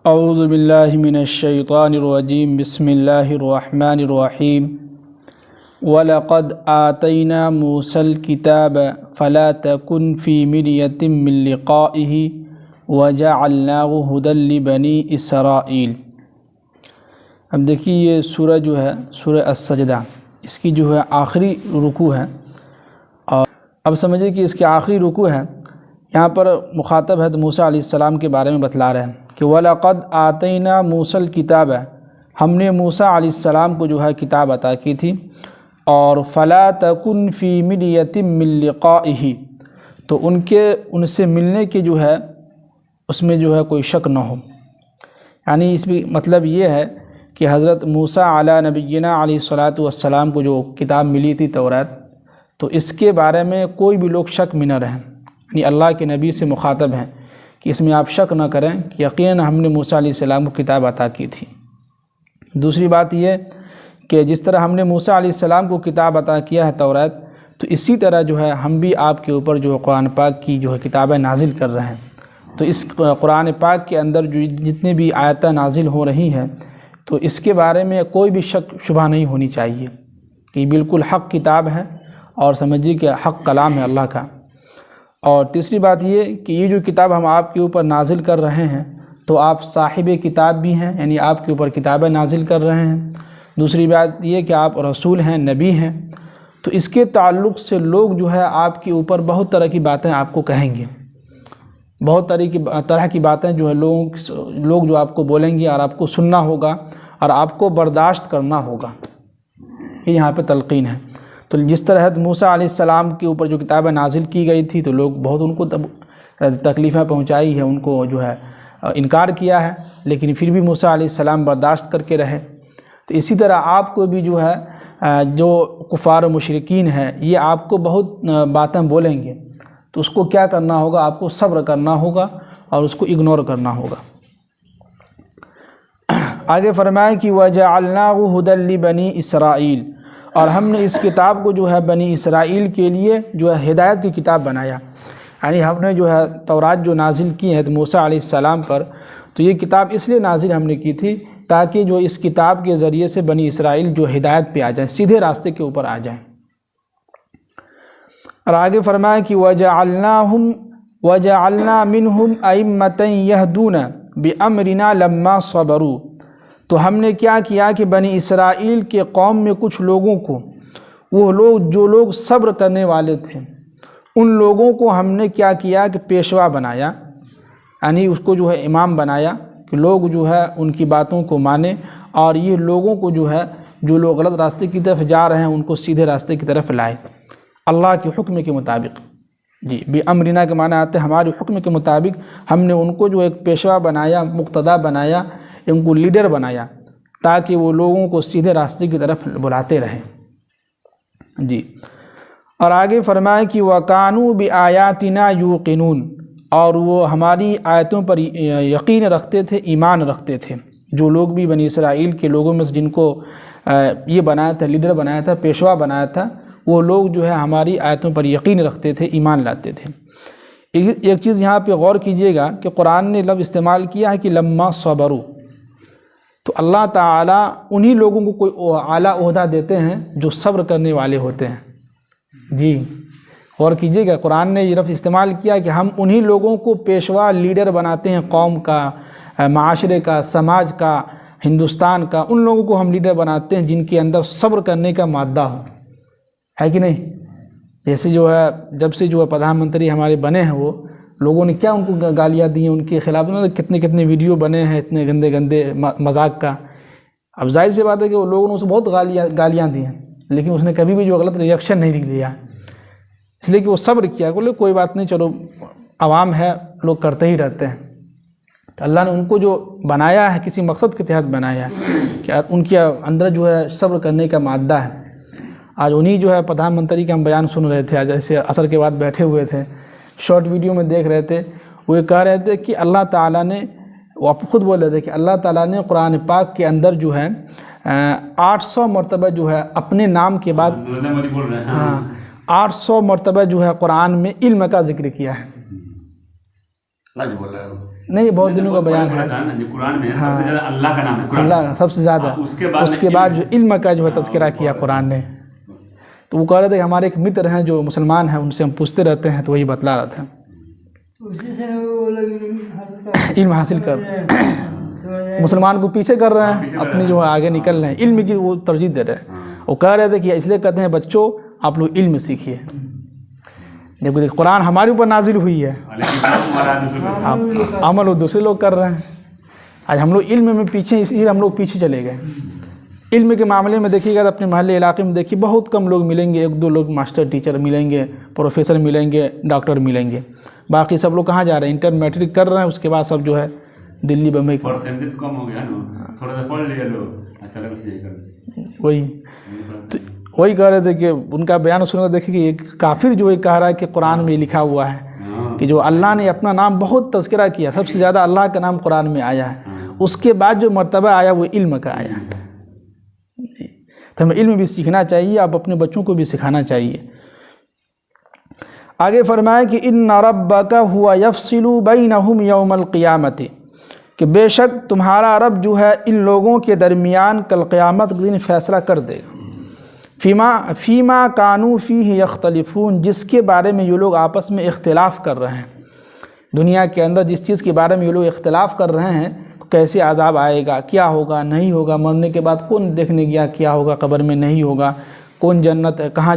اعوذ باللہ من الشیطان الرجیم بسم اللہ الرحمن الرحیم وَلَقَدْ آتَيْنَا مُوسَى الْكِتَابَ فَلَا تَكُنْ فِي مِرْيَةٍ مِّن لِقَائِهِ وَجَعَلْنَاهُ هُدًى لِبَنِي إِسْرَائِيل۔ اب دیکھیے یہ سورہ جو ہے سورہ السجدہ، اس کی جو ہے آخری رکوع ہے، اور اب سمجھیں کہ اس کی آخری رکوع ہے۔ یہاں پر مخاطب ہے موسیٰ علیہ السلام کے بارے میں بتلا رہے ہیں کہ وَلَقَدْ آتَيْنَا مُوسَى الْكِتَابَ، ہم نے موسیٰ علیہ السلام کو جو ہے کتاب عطا کی تھی، اور فَلَا تَكُنْ فِي مِرْيَةٍ مِّن لِقَائِهِ، تو ان سے ملنے کے جو ہے اس میں جو ہے کوئی شک نہ ہو۔ یعنی اس میں مطلب یہ ہے کہ حضرت موسیٰ علیٰ نبینا علیہ الصلاۃ والسلام کو جو کتاب ملی تھی تورات، تو اس کے بارے میں کوئی بھی لوگ شک میں نہ رہیں۔ یعنی اللہ کے نبی سے مخاطب ہیں کہ اس میں آپ شک نہ کریں کہ یقیناً ہم نے موسیٰ علیہ السلام کو کتاب عطا کی تھی۔ دوسری بات یہ کہ جس طرح ہم نے موسیٰ علیہ السلام کو کتاب عطا کیا ہے تورات، تو اسی طرح جو ہے ہم بھی آپ کے اوپر جو قرآن پاک کی جو ہے کتابیں نازل کر رہے ہیں۔ تو اس قرآن پاک کے اندر جو جتنے بھی آیتیں نازل ہو رہی ہیں، تو اس کے بارے میں کوئی بھی شک شبہ نہیں ہونی چاہیے کہ یہ بالکل حق کتاب ہے، اور سمجھیے کہ حق کلام ہے اللہ کا۔ اور تیسری بات یہ کہ یہ جو کتاب ہم آپ کے اوپر نازل کر رہے ہیں، تو آپ صاحب کتاب بھی ہیں، یعنی آپ کے اوپر کتابیں نازل کر رہے ہیں۔ دوسری بات یہ کہ آپ رسول ہیں، نبی ہیں، تو اس کے تعلق سے لوگ جو ہے آپ کے اوپر بہت طرح کی باتیں آپ کو کہیں گے، بہت طرح کی باتیں جو ہے لوگ جو آپ کو بولیں گے، اور آپ کو سننا ہوگا اور آپ کو برداشت کرنا ہوگا۔ یہ یہاں پہ تلقین ہے۔ تو جس طرح موسیٰ علیہ السلام کے اوپر جو کتابیں نازل کی گئی تھی، تو لوگ بہت ان کو تکلیفیں پہنچائی ہے، ان کو جو ہے انکار کیا ہے، لیکن پھر بھی موسیٰ علیہ السلام برداشت کر کے رہے۔ تو اسی طرح آپ کو بھی جو ہے جو کفار و مشرکین ہیں، یہ آپ کو بہت باتیں بولیں گے، تو اس کو کیا کرنا ہوگا؟ آپ کو صبر کرنا ہوگا اور اس کو اگنور کرنا ہوگا۔ آگے فرمایا کہ وَجَعَلْنَاهُ هُدًى لِبَنِي إِسْرَائِيل، اور ہم نے اس کتاب کو جو ہے بنی اسرائیل کے لیے جو ہے ہدایت کی کتاب بنایا۔ یعنی ہم نے جو ہے تورات جو نازل کی ہے موسیٰ علیہ السلام پر، تو یہ کتاب اس لیے نازل ہم نے کی تھی تاکہ جو اس کتاب کے ذریعے سے بنی اسرائیل جو ہدایت پہ آ جائیں، سیدھے راستے کے اوپر آ جائیں۔ اور آگے فرمایا کہ وَجَعَلْنَا مِنْهُمْ أَئِمَّةً يَهْدُونَ بِأَمْرِنَا لَمَّا صَبَرُوا، تو ہم نے کیا کیا کہ بنی اسرائیل کے قوم میں کچھ لوگوں کو، وہ لوگ جو لوگ صبر کرنے والے تھے، ان لوگوں کو ہم نے کیا کیا کہ پیشوا بنایا، یعنی اس کو جو ہے امام بنایا کہ لوگ جو ہے ان کی باتوں کو مانیں، اور یہ لوگوں کو جو ہے جو لوگ غلط راستے کی طرف جا رہے ہیں ان کو سیدھے راستے کی طرف لائے اللہ کے حکم کے مطابق۔ جی، بِأَمْرِنَا کے معنی آتے ہیں ہمارے حکم کے مطابق ہم نے ان کو جو ایک پیشوا بنایا، مقتدا بنایا، ان کو لیڈر بنایا، تاکہ وہ لوگوں کو سیدھے راستے کی طرف بلاتے رہیں۔ جی، اور آگے فرمایا کہ وَكَانُوا بِآيَاتِنَا يُوقِنُونَ، اور وہ ہماری آیتوں پر یقین رکھتے تھے، ایمان رکھتے تھے۔ جو لوگ بھی بنی اسرائیل کے لوگوں میں سے جن کو یہ بنایا تھا، لیڈر بنایا تھا، پیشوا بنایا تھا، وہ لوگ جو ہے ہماری آیتوں پر یقین رکھتے تھے، ایمان لاتے تھے۔ ایک چیز یہاں پہ غور کیجئے گا کہ قرآن نے لفظ استعمال کیا ہے کہ لما صبروا، تو اللہ تعالیٰ انہی لوگوں کو کوئی اعلیٰ عہدہ دیتے ہیں جو صبر کرنے والے ہوتے ہیں۔ جی، غور کیجئے گا، قرآن نے یہ لفظ استعمال کیا کہ ہم انہی لوگوں کو پیشوا لیڈر بناتے ہیں، قوم کا، معاشرے کا، سماج کا، ہندوستان کا، ان لوگوں کو ہم لیڈر بناتے ہیں جن کے اندر صبر کرنے کا مادہ ہو، ہے کہ نہیں؟ جیسے جو ہے جب سے جو ہے پردھان منتری ہمارے بنے ہیں، وہ لوگوں نے کیا ان کو گالیاں دی ہیں، ان کے خلاف انہوں نے کتنے ویڈیو بنے ہیں اتنے گندے مذاق کا۔ اب ظاہر سی بات ہے کہ وہ لوگوں نے اسے بہت گالیاں دی ہیں، لیکن اس نے کبھی بھی جو غلط ریئیکشن نہیں لیا، اس لیے کہ وہ صبر کیا، بولے کوئی بات نہیں، چلو عوام ہے، لوگ کرتے ہی رہتے ہیں۔ تو اللہ نے ان کو جو بنایا ہے کسی مقصد کے تحت بنایا ہے کہ ان کے اندر جو ہے صبر کرنے کا مادہ ہے۔ آج انہی جو ہے پردھان منتری کا ہم بیان سن رہے تھے، آج ایسے عصر کے بعد بیٹھے ہوئے تھے، شارٹ ویڈیو میں دیکھ رہے تھے، وہ یہ کہہ رہے تھے کہ اللہ تعالیٰ نے، وہ آپ خود بول رہے تھے کہ اللہ تعالیٰ نے قرآن پاک کے اندر جو ہے 800 مرتبہ جو ہے اپنے نام کے بعد 800 مرتبہ جو ہے قرآن میں علم کا ذکر کیا ہے۔ نہیں بہت دنوں کا بیان ہے قرآن میں سب سے زیادہ اللہ کا نام ہے، اللہ سب سے زیادہ، اس کے بعد جو علم کا جو ہے تذکرہ کیا قرآن نے. تو وہ کہہ رہے تھے کہ ہمارے ایک متر ہیں جو مسلمان ہیں، ان سے ہم پوچھتے رہتے ہیں تو وہی بتلا رہے تھے علم حاصل کر مسلمان کو پیچھے کر رہے ہیں، اپنی جو آگے نکل رہے ہیں، علم کی وہ ترجیح دے رہے ہیں. وہ کہہ رہے تھے کہ اس لیے کہتے ہیں بچوں آپ لوگ علم سیکھیے، جبکہ قرآن ہمارے اوپر نازل ہوئی ہے، عمل وہ دوسرے لوگ کر رہے ہیں. آج ہم لوگ علم میں پیچھے، اس لیے ہم لوگ پیچھے چلے گئے. علم کے معاملے میں دیکھیے گا اپنے محلے علاقے میں دیکھیے بہت کم لوگ ملیں گے، ایک دو لوگ ماسٹر ٹیچر ملیں گے، پروفیسر ملیں گے، ڈاکٹر ملیں گے. باقی سب لوگ کہاں جا رہے ہیں؟ انٹر میٹرک کر رہے ہیں، اس کے بعد سب جو ہے دلی بمبئی کا کم ہو گیا نا، تھوڑا سا پڑھ لیا لوگ، اچھا لگا صحیح کر وہی. تو وہی کہہ رہے تھے کہ ان کا بیان سن کر دیکھیں کہ ایک کافر جو ہے کہہ رہا ہے کہ قرآن میں لکھا ہوا ہے کہ جو اللہ نے اپنا نام بہت تذکرہ کیا، سب سے زیادہ اللہ کا نام قرآن میں آیا ہے، اس کے بعد جو مرتبہ آیا وہ علم کا آیا ہے. تو ہمیں علم بھی سیکھنا چاہیے، آپ اپنے بچوں کو بھی سکھانا چاہیے. آگے فرمایا کہ ان ربک ہوا یفصل بینہم یوم القیامت، کہ بے شک تمہارا رب جو ہے ان لوگوں کے درمیان کل قیامت کے دن فیصلہ کر دے گا. فیما کانوا فیہ یختلفون، جس کے بارے میں یہ لوگ آپس میں اختلاف کر رہے ہیں. دنیا کے اندر جس چیز کے بارے میں یہ لوگ اختلاف کر رہے ہیں، کیسے عذاب آئے گا، کیا ہوگا نہیں ہوگا، مرنے کے بعد کون دیکھنے گیا، کیا ہوگا قبر میں نہیں ہوگا، کون جنت ہے کہاں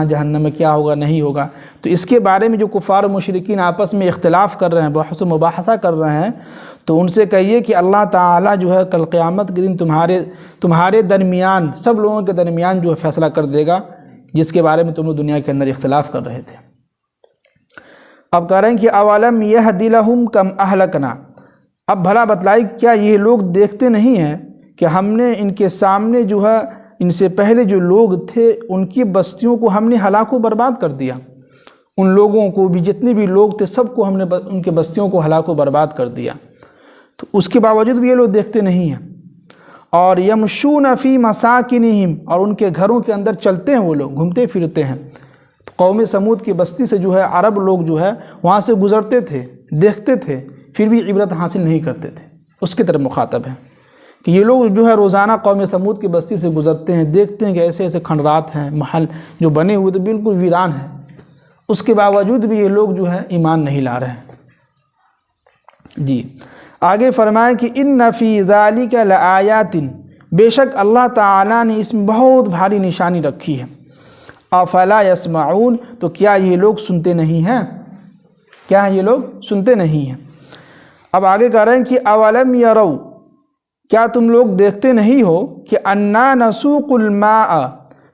جہنم ہے، کیا ہوگا نہیں ہوگا. تو اس کے بارے میں جو کفار و مشرکین آپس میں اختلاف کر رہے ہیں، بحث و مباحثہ کر رہے ہیں، تو ان سے کہیے کہ اللہ تعالیٰ جو ہے کل قیامت کے دن تمہارے درمیان، سب لوگوں کے درمیان جو ہے فیصلہ کر دے گا جس کے بارے میں تم لوگ دنیا کے اندر اختلاف کر رہے تھے. اب کہہ رہے ہیں کہ اولم یہد لہم کم اہلکنا، اب بھلا بتلائی کیا یہ لوگ دیکھتے نہیں ہیں کہ ہم نے ان کے سامنے جو ہے ان سے پہلے جو لوگ تھے ان کی بستیوں کو ہم نے ہلاک و برباد کر دیا. ان لوگوں کو بھی، جتنے بھی لوگ تھے سب کو ہم نے ان کے بستیوں کو ہلاک و برباد کر دیا. تو اس کے باوجود بھی یہ لوگ دیکھتے نہیں ہیں. اور یمشون فی مساکنہم، اور ان کے گھروں کے اندر چلتے ہیں، وہ لوگ گھومتے پھرتے ہیں. تو قوم سمود کی بستی سے جو ہے عرب لوگ جو ہے وہاں سے گزرتے تھے، دیکھتے تھے، پھر بھی عبرت حاصل نہیں کرتے تھے. اس کی طرف مخاطب ہے کہ یہ لوگ جو ہے روزانہ قوم سمود کی بستی سے گزرتے ہیں، دیکھتے ہیں کہ ایسے ایسے کھنڈرات ہیں، محل جو بنے ہوئے تو بالکل ویران ہیں، اس کے باوجود بھی یہ لوگ جو ہے ایمان نہیں لا رہے ہیں. جی آگے فرمائیں کہ ان فی ذالک لآیات، بے شک اللہ تعالیٰ نے اس میں بہت بھاری نشانی رکھی ہے. افلا یسمعون، تو کیا یہ لوگ سنتے نہیں ہیں؟ کیا یہ لوگ سنتے نہیں ہیں؟ اب آگے کہہ رہے ہیں کہ اولم یروا، کیا تم لوگ دیکھتے نہیں ہو کہ انا نسوق الماء،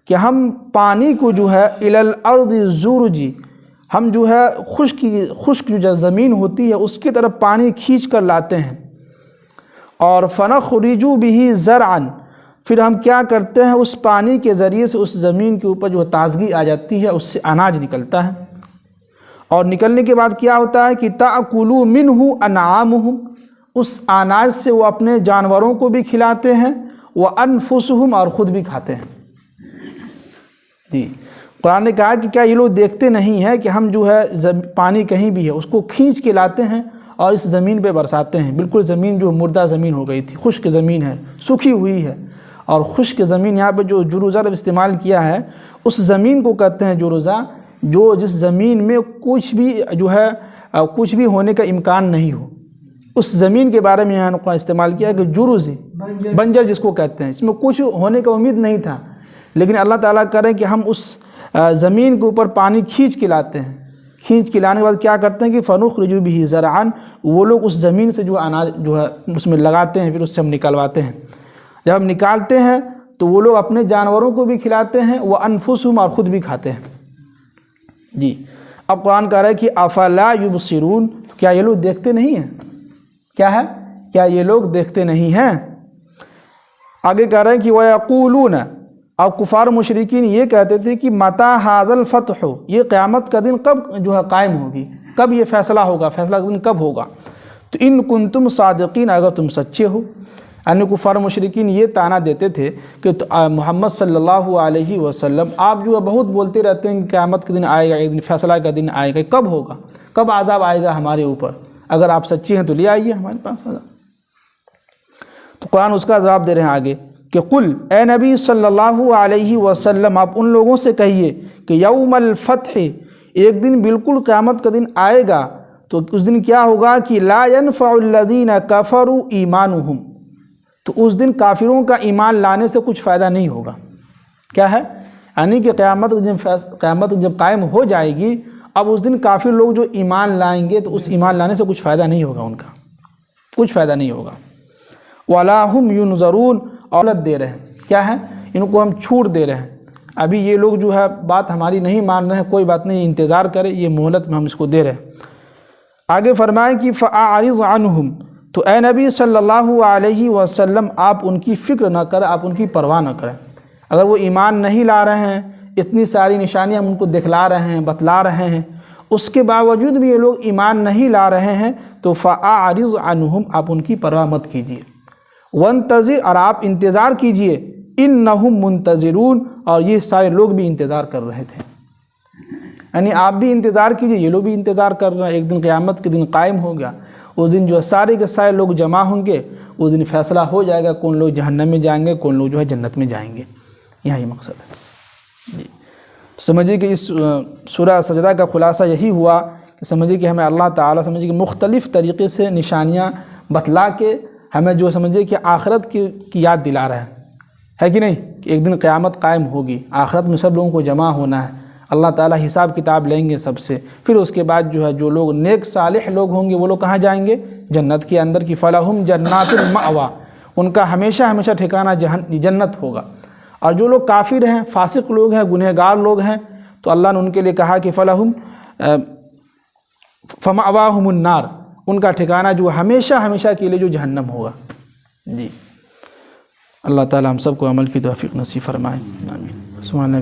کہ ہم پانی کو جو ہے الی الارض الزرج، ہم جو ہے خشک جو زمین ہوتی ہے اس کی طرف پانی کھینچ کر لاتے ہیں. اور فنخرج به زرعا، پھر ہم کیا کرتے ہیں اس پانی کے ذریعے سے اس زمین کے اوپر جو تازگی آ جاتی ہے، اس سے اناج نکلتا ہے. اور نکلنے کے بعد کیا ہوتا ہے کہ تأکل منہ انعامہم، اس اناج سے وہ اپنے جانوروں کو بھی کھلاتے ہیں، وانفسہم، اور خود بھی کھاتے ہیں. جی قرآن نے کہا کہ کیا یہ لوگ دیکھتے نہیں ہیں کہ ہم جو ہے پانی کہیں بھی ہے اس کو کھینچ کے لاتے ہیں اور اس زمین پہ برساتے ہیں. بالکل زمین جو مردہ زمین ہو گئی تھی، خشک زمین ہے، سوکھی ہوئی ہے. اور خشک زمین یہاں پہ جو جرزہ استعمال کیا ہے، اس زمین کو کہتے ہیں جرزہ، جو جس زمین میں کچھ بھی جو ہے کچھ بھی ہونے کا امکان نہیں ہو. اس زمین کے بارے میں یہاں نے استعمال کیا کہ جرزی، بنجر جس کو کہتے ہیں، اس میں کچھ ہونے کا امید نہیں تھا. لیکن اللہ تعالیٰ کہہ رہے ہیں کہ ہم اس زمین کے اوپر پانی کھینچ کے لاتے ہیں. کھینچ کے لانے کے بعد کیا کرتے ہیں کہ فنخرج به زرعا، وہ لوگ اس زمین سے جو اناج جو ہے اس میں لگاتے ہیں، پھر اس سے ہم نکلواتے ہیں. جب ہم نکالتے ہیں تو وہ لوگ اپنے جانوروں کو بھی کھلاتے ہیں، وانفسہم، اور خود بھی کھاتے ہیں. جی اب قرآن کہہ رہا ہے کہ افلا یبصرون، کیا یہ لوگ دیکھتے نہیں ہیں؟ کیا ہے؟ کیا یہ لوگ دیکھتے نہیں ہیں؟ آگے کہہ رہے ہیں کہ وَيَقُولُونَ، اب کفار مشرکین یہ کہتے تھے کہ مَتَى هَذَا الْفَتْحُ، یہ قیامت کا دن کب جو ہے قائم ہوگی، کب یہ فیصلہ ہوگا، فیصلہ کا دن کب ہوگا. تو ان کنتم صادقین، اگر تم سچے ہو. یعنی کفار مشرکین یہ طعنہ دیتے تھے کہ محمد صلی اللہ علیہ وسلم آپ جو ہے بہت بولتے رہتے ہیں کہ قیامت کا دن آئے گا، ایک دن فیصلہ کا دن آئے گا، کب ہوگا، کب عذاب آئے گا ہمارے اوپر. اگر آپ سچی ہیں تو لے آئیے ہمارے پاس. تو قرآن اس کا جواب دے رہے ہیں آگے کہ قل اے نبی صلی اللہ علیہ وسلم آپ ان لوگوں سے کہیے کہ یوم الفتح ایک دن بالکل قیامت کا دن آئے گا تو اس دن کیا ہوگا کہ لا ينفع الذین کفروا ایمانہم، تو اس دن کافروں کا ایمان لانے سے کچھ فائدہ نہیں ہوگا. کیا ہے؟ یعنی کہ قیامت جب قائم ہو جائے گی، اب اس دن کافر لوگ جو ایمان لائیں گے تو اس ایمان لانے سے کچھ فائدہ نہیں ہوگا، ان کا کچھ فائدہ نہیں ہوگا. وَلَا هُمْ يُنظَرُونَ، اولت دے رہے ہیں. کیا ہے؟ ان کو ہم چھوٹ دے رہے ہیں. ابھی یہ لوگ جو ہے بات ہماری نہیں مان رہے ہیں، کوئی بات نہیں، انتظار کرے، یہ مہلت میں ہم اس کو دے رہے ہیں. آگے فرمائیں کہ فَأَعْرِضْ عَنْهُمْ، تو اے نبی صلی اللہ علیہ وسلم آپ ان کی فکر نہ کریں، آپ ان کی پرواہ نہ کریں. اگر وہ ایمان نہیں لا رہے ہیں، اتنی ساری نشانیاں ہم ان کو دکھلا رہے ہیں، بتلا رہے ہیں، اس کے باوجود بھی یہ لوگ ایمان نہیں لا رہے ہیں تو فَأَعْرِضْ عَنْهُمْ، آپ ان کی پرواہ مت کیجیے. وَانتَظِرْ، اور آپ انتظار کیجیے، إِنَّهُمْ مُنتَظِرُونَ، اور یہ سارے لوگ بھی انتظار کر رہے تھے. یعنی آپ بھی انتظار کیجیے، یہ لوگ بھی انتظار کر رہے ہیں. ایک دن قیامت کے دن قائم ہو گیا، اس دن جو ہے سارے کے سارے لوگ جمع ہوں گے، اس دن فیصلہ ہو جائے گا کون لوگ جہنم میں جائیں گے، کون لوگ جو ہے جنت میں جائیں گے. یہی مقصد ہے جی. سمجھیے کہ اس سورہ سجدہ کا خلاصہ یہی ہوا کہ سمجھیے کہ ہمیں اللہ تعالیٰ سمجھیے کہ مختلف طریقے سے نشانیاں بتلا کے ہمیں جو سمجھیے کہ آخرت کی یاد دلا رہے ہیں، ہے کہ نہیں، کہ ایک دن قیامت قائم ہوگی، آخرت میں سب لوگوں کو جمع ہونا ہے، اللہ تعالیٰ حساب کتاب لیں گے سب سے. پھر اس کے بعد جو ہے جو لوگ نیک صالح لوگ ہوں گے وہ لوگ کہاں جائیں گے؟ جنت کے اندر کی. فَلَهُمْ جَنَّاتُ الْمَأْوَىٰ، ان کا ہمیشہ ہمیشہ ٹھکانہ جنت ہوگا. اور جو لوگ کافر ہیں، فاسق لوگ ہیں، گنہگار لوگ ہیں، تو اللہ نے ان کے لیے کہا کہ فَلَهُمْ فَمَأْوَاهُمُ النَّارُ، ان کا ٹھکانہ جو ہمیشہ ہمیشہ کے لیے جو جہنم ہوگا. جی اللہ تعالیٰ ہم سب کو عمل کی توفیق نصیب فرمائے. آمین. سبحان اللہ.